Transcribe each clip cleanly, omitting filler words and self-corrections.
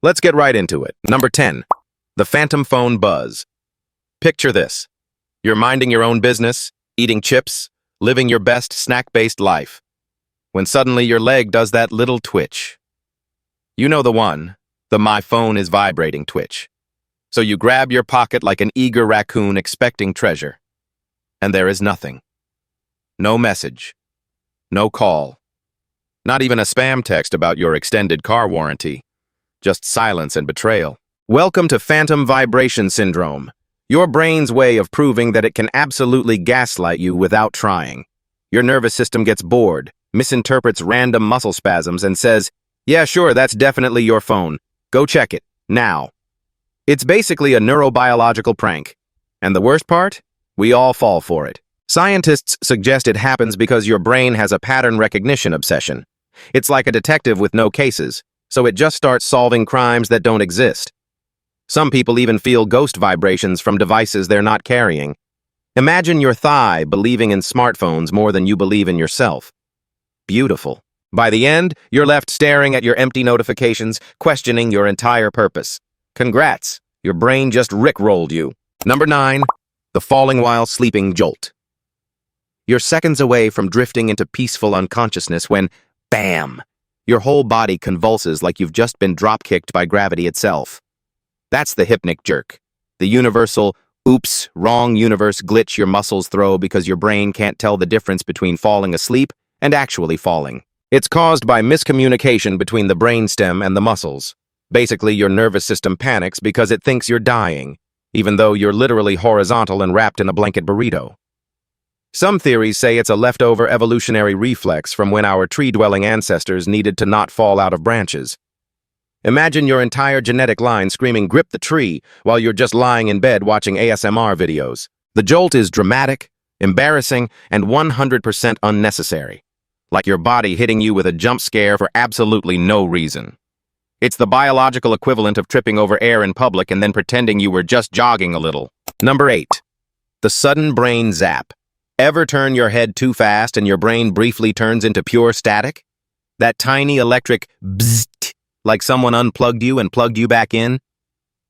Let's get right into it. Number 10. The phantom phone buzz. Picture this. You're minding your own business, eating chips, living your best snack-based life, when suddenly your leg does that little twitch. You know the one, the "my phone is vibrating" twitch. So you grab your pocket like an eager raccoon expecting treasure. And there is nothing. No message. No call. Not even a spam text about your extended car warranty. Just silence and betrayal. Welcome to phantom vibration syndrome, your brain's way of proving that it can absolutely gaslight you without trying. Your nervous system gets bored, misinterprets random muscle spasms, and says, "Yeah, sure, that's definitely your phone. Go check it, now." It's basically a neurobiological prank. And the worst part? We all fall for it. Scientists suggest it happens because your brain has a pattern recognition obsession. It's like a detective with no cases, so it just starts solving crimes that don't exist. Some people even feel ghost vibrations from devices they're not carrying. Imagine your thigh believing in smartphones more than you believe in yourself. Beautiful. By the end, you're left staring at your empty notifications, questioning your entire purpose. Congrats, your brain just rickrolled you. Number 9, the falling while sleeping jolt. You're seconds away from drifting into peaceful unconsciousness when, bam, your whole body convulses like you've just been drop-kicked by gravity itself. That's the hypnic jerk, the universal, oops, wrong universe glitch your muscles throw because your brain can't tell the difference between falling asleep and actually falling. It's caused by miscommunication between the brainstem and the muscles. Basically, your nervous system panics because it thinks you're dying, even though you're literally horizontal and wrapped in a blanket burrito. Some theories say it's a leftover evolutionary reflex from when our tree-dwelling ancestors needed to not fall out of branches. Imagine your entire genetic line screaming "grip the tree" while you're just lying in bed watching ASMR videos. The jolt is dramatic, embarrassing, and 100% unnecessary. Like your body hitting you with a jump scare for absolutely no reason. It's the biological equivalent of tripping over air in public and then pretending you were just jogging a little. Number 8. The sudden brain zap. Ever turn your head too fast and your brain briefly turns into pure static? That tiny electric bzzzt, like someone unplugged you and plugged you back in?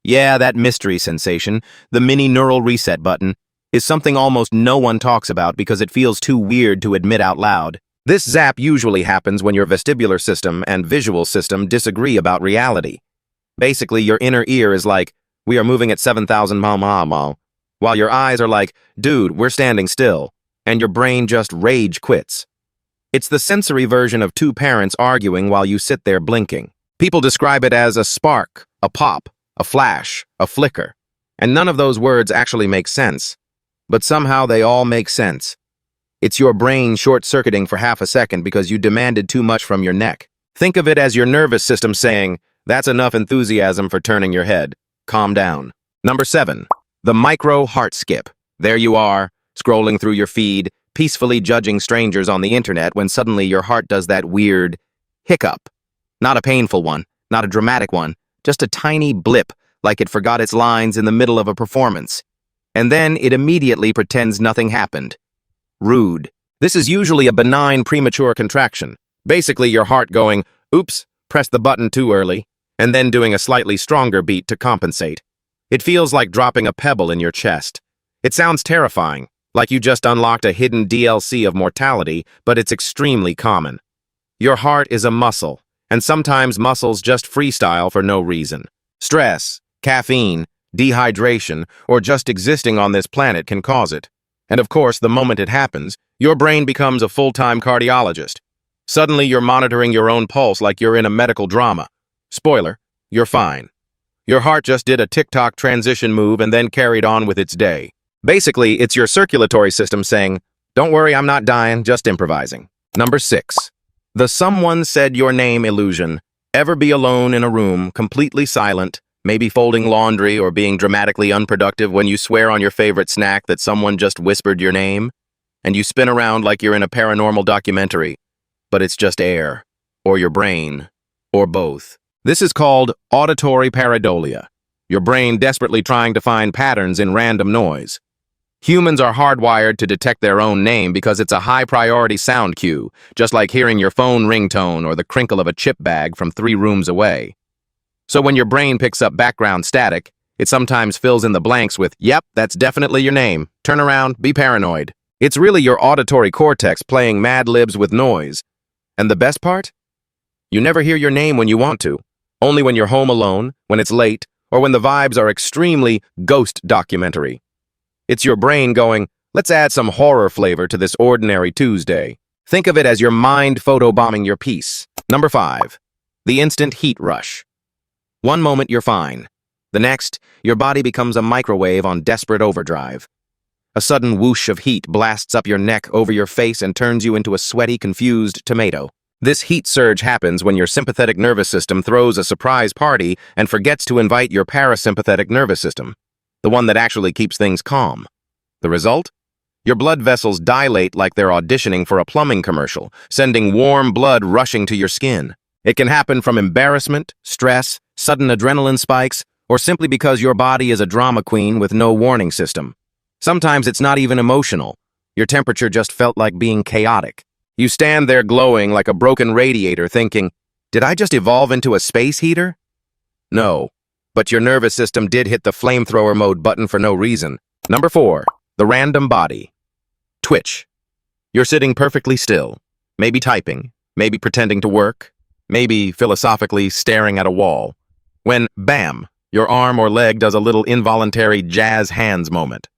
Yeah, that mystery sensation, the mini neural reset button, is something almost no one talks about because it feels too weird to admit out loud. This zap usually happens when your vestibular system and visual system disagree about reality. Basically, your inner ear is like, "We are moving at 7,000 miles," while your eyes are like, "Dude, we're standing still," and your brain just rage quits. It's the sensory version of two parents arguing while you sit there blinking. People describe it as a spark, a pop, a flash, a flicker, and none of those words actually make sense. But somehow they all make sense. It's your brain short-circuiting for half a second because you demanded too much from your neck. Think of it as your nervous system saying, "That's enough enthusiasm for turning your head. Calm down." Number 7. The micro heart skip. There you are, scrolling through your feed, peacefully judging strangers on the internet when suddenly your heart does that weird hiccup. Not a painful one, not a dramatic one, just a tiny blip like it forgot its lines in the middle of a performance. And then it immediately pretends nothing happened. Rude. This is usually a benign premature contraction. Basically your heart going, "Oops, pressed the button too early," and then doing a slightly stronger beat to compensate. It feels like dropping a pebble in your chest. It sounds terrifying, like you just unlocked a hidden DLC of mortality, but it's extremely common. Your heart is a muscle, and sometimes muscles just freestyle for no reason. Stress, caffeine, dehydration, or just existing on this planet can cause it. And of course, the moment it happens, your brain becomes a full-time cardiologist. Suddenly, you're monitoring your own pulse like you're in a medical drama. Spoiler, you're fine. Your heart just did a TikTok transition move and then carried on with its day. Basically, it's your circulatory system saying, "Don't worry, I'm not dying, just improvising." Number 6. The someone said your name illusion. Ever be alone in a room, completely silent, maybe folding laundry or being dramatically unproductive when you swear on your favorite snack that someone just whispered your name? And you spin around like you're in a paranormal documentary, but it's just air, or your brain, or both. This is called auditory pareidolia, your brain desperately trying to find patterns in random noise. Humans are hardwired to detect their own name because it's a high-priority sound cue, just like hearing your phone ringtone or the crinkle of a chip bag from 3 rooms away. So when your brain picks up background static, it sometimes fills in the blanks with, "Yep, that's definitely your name. Turn around, be paranoid." It's really your auditory cortex playing Mad Libs with noise. And the best part? You never hear your name when you want to. Only when you're home alone, when it's late, or when the vibes are extremely ghost documentary. It's your brain going, "Let's add some horror flavor to this ordinary Tuesday." Think of it as your mind photobombing your piece. Number 5. The instant heat rush. One moment you're fine. The next, your body becomes a microwave on desperate overdrive. A sudden whoosh of heat blasts up your neck over your face and turns you into a sweaty, confused tomato. This heat surge happens when your sympathetic nervous system throws a surprise party and forgets to invite your parasympathetic nervous system, the one that actually keeps things calm. The result? Your blood vessels dilate like they're auditioning for a plumbing commercial, sending warm blood rushing to your skin. It can happen from embarrassment, stress, sudden adrenaline spikes, or simply because your body is a drama queen with no warning system. Sometimes it's not even emotional. Your temperature just felt like being chaotic. You stand there glowing like a broken radiator thinking, "Did I just evolve into a space heater?" No, but your nervous system did hit the flamethrower mode button for no reason. Number 4, the random body. Twitch. You're sitting perfectly still, maybe typing, maybe pretending to work, maybe philosophically staring at a wall, when, bam, your arm or leg does a little involuntary jazz hands moment.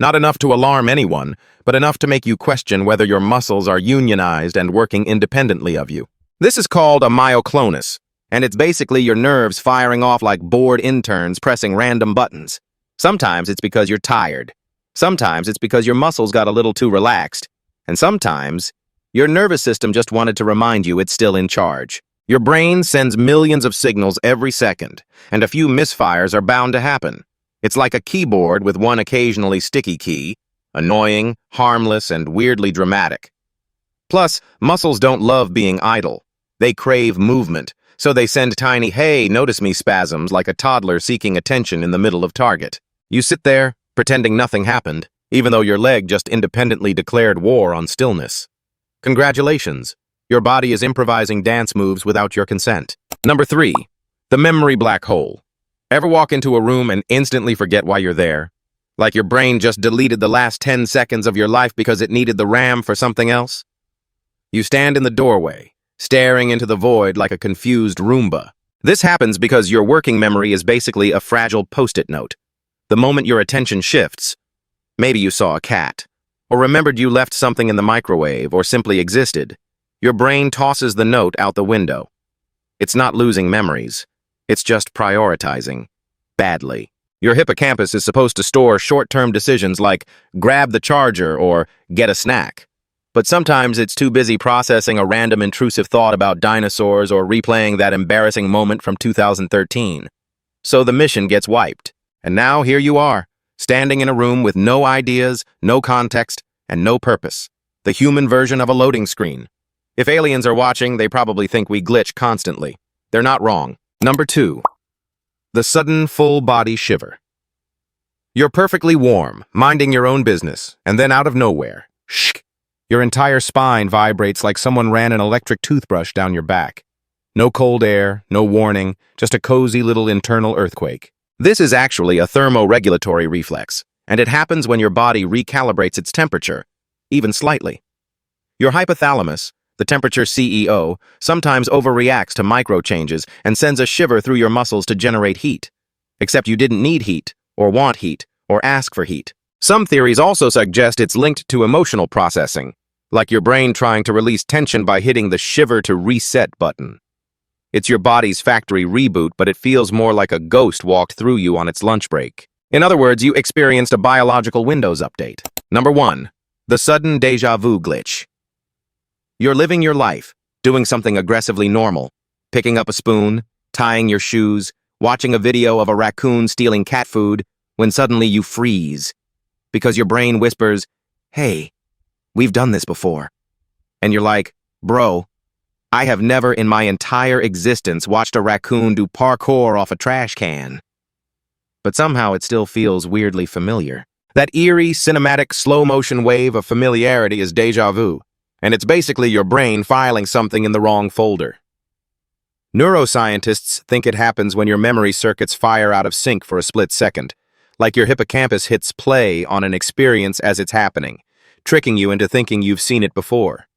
Not enough to alarm anyone, but enough to make you question whether your muscles are unionized and working independently of you. This is called a myoclonus, and it's basically your nerves firing off like bored interns pressing random buttons. Sometimes it's because you're tired. Sometimes it's because your muscles got a little too relaxed. And sometimes your nervous system just wanted to remind you it's still in charge. Your brain sends millions of signals every second, and a few misfires are bound to happen. It's like a keyboard with one occasionally sticky key, annoying, harmless, and weirdly dramatic. Plus, muscles don't love being idle. They crave movement, so they send tiny, "Hey, notice me" spasms like a toddler seeking attention in the middle of Target. You sit there, pretending nothing happened, even though your leg just independently declared war on stillness. Congratulations. Your body is improvising dance moves without your consent. Number 3, the memory black hole. Ever walk into a room and instantly forget why you're there? Like your brain just deleted the last 10 seconds of your life because it needed the RAM for something else? You stand in the doorway, staring into the void like a confused Roomba. This happens because your working memory is basically a fragile Post-it note. The moment your attention shifts, maybe you saw a cat, or remembered you left something in the microwave, or simply existed, your brain tosses the note out the window. It's not losing memories. It's just prioritizing. Badly. Your hippocampus is supposed to store short-term decisions like grab the charger or get a snack. But sometimes it's too busy processing a random intrusive thought about dinosaurs or replaying that embarrassing moment from 2013. So the mission gets wiped. And now here you are, standing in a room with no ideas, no context, and no purpose. The human version of a loading screen. If aliens are watching, they probably think we glitch constantly. They're not wrong. Number 2, the sudden full-body shiver. You're perfectly warm, minding your own business, and then out of nowhere, shh, your entire spine vibrates like someone ran an electric toothbrush down your back. No cold air, no warning, just a cozy little internal earthquake. This is actually a thermoregulatory reflex, and it happens when your body recalibrates its temperature, even slightly. Your hypothalamus, the temperature CEO, sometimes overreacts to micro changes and sends a shiver through your muscles to generate heat. Except you didn't need heat, or want heat, or ask for heat. Some theories also suggest it's linked to emotional processing, like your brain trying to release tension by hitting the shiver to reset button. It's your body's factory reboot, but it feels more like a ghost walked through you on its lunch break. In other words, you experienced a biological Windows update. Number 1, the sudden déjà vu glitch. You're living your life, doing something aggressively normal, picking up a spoon, tying your shoes, watching a video of a raccoon stealing cat food, when suddenly you freeze. Because your brain whispers, "Hey, we've done this before." And you're like, "Bro, I have never in my entire existence watched a raccoon do parkour off a trash can." But somehow it still feels weirdly familiar. That eerie, cinematic, slow-motion wave of familiarity is déjà vu. And it's basically your brain filing something in the wrong folder. Neuroscientists think it happens when your memory circuits fire out of sync for a split second, like your hippocampus hits play on an experience as it's happening, tricking you into thinking you've seen it before.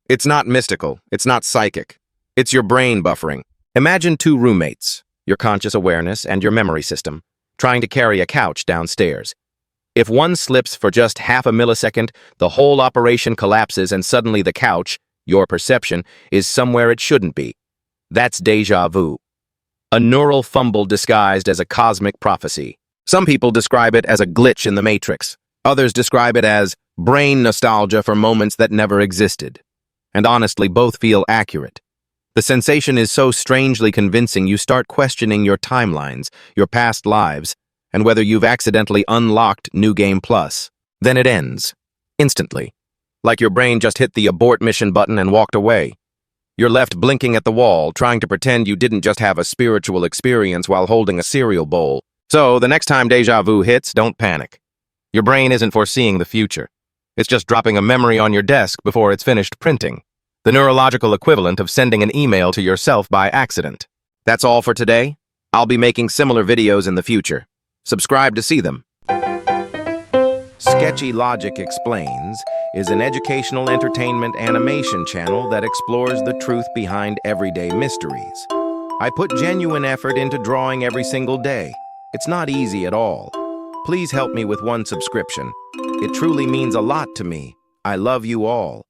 It's not mystical, it's not psychic. It's your brain buffering. Imagine two roommates, your conscious awareness and your memory system, trying to carry a couch downstairs. If one slips for just half a millisecond, the whole operation collapses and suddenly the couch, your perception, is somewhere it shouldn't be. That's déjà vu. A neural fumble disguised as a cosmic prophecy. Some people describe it as a glitch in the matrix. Others describe it as brain nostalgia for moments that never existed. And honestly, both feel accurate. The sensation is so strangely convincing you start questioning your timelines, your past lives, and whether you've accidentally unlocked New Game Plus. Then it ends. Instantly. Like your brain just hit the abort mission button and walked away. You're left blinking at the wall, trying to pretend you didn't just have a spiritual experience while holding a cereal bowl. So, the next time déjà vu hits, don't panic. Your brain isn't foreseeing the future. It's just dropping a memory on your desk before it's finished printing. The neurological equivalent of sending an email to yourself by accident. That's all for today. I'll be making similar videos in the future. Subscribe to see them. Sketchy Logic Explains is an educational entertainment animation channel that explores the truth behind everyday mysteries. I put genuine effort into drawing every single day. It's not easy at all. Please help me with one subscription. It truly means a lot to me. I love you all.